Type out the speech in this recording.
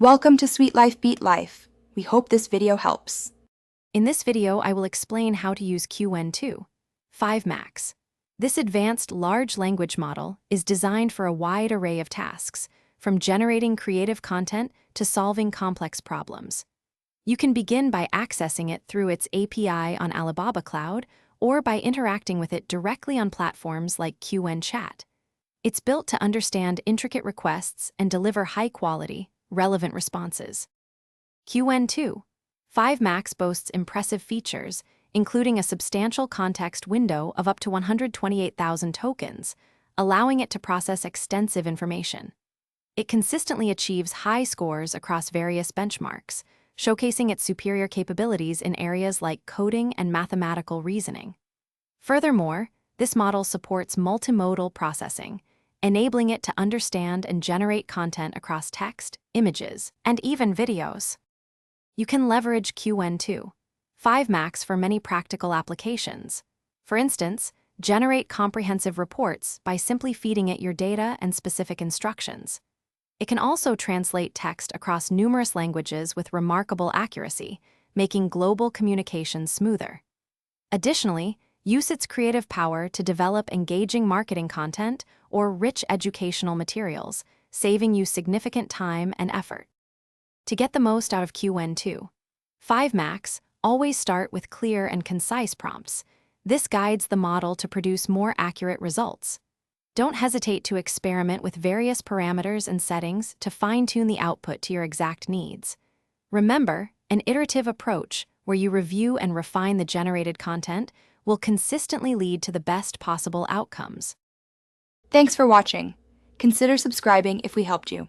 Welcome to Sweet Life Beat Life. We hope this video helps. In this video, I will explain how to use Qwen 2.5 Max. This advanced large language model is designed for a wide array of tasks, from generating creative content to solving complex problems. You can begin by accessing it through its API on Alibaba Cloud or by interacting with it directly on platforms like Qwen Chat. It's built to understand intricate requests and deliver high-quality, relevant responses. Qwen 2.5 Max boasts impressive features, including a substantial context window of up to 128,000 tokens, allowing it to process extensive information. It consistently achieves high scores across various benchmarks, showcasing its superior capabilities in areas like coding and mathematical reasoning. Furthermore, this model supports multimodal processing, enabling it to understand and generate content across text, images, and even videos. You can leverage Qwen 2.5 Max for many practical applications. For instance, generate comprehensive reports by simply feeding it your data and specific instructions. It can also translate text across numerous languages with remarkable accuracy, making global communication smoother. Additionally, use its creative power to develop engaging marketing content or rich educational materials, saving you significant time and effort. To get the most out of Qwen 2.5 Max, always start with clear and concise prompts. This guides the model to produce more accurate results. Don't hesitate to experiment with various parameters and settings to fine-tune the output to your exact needs. Remember, an iterative approach, where you review and refine the generated content, will consistently lead to the best possible outcomes. Thanks for watching. Consider subscribing if we helped you.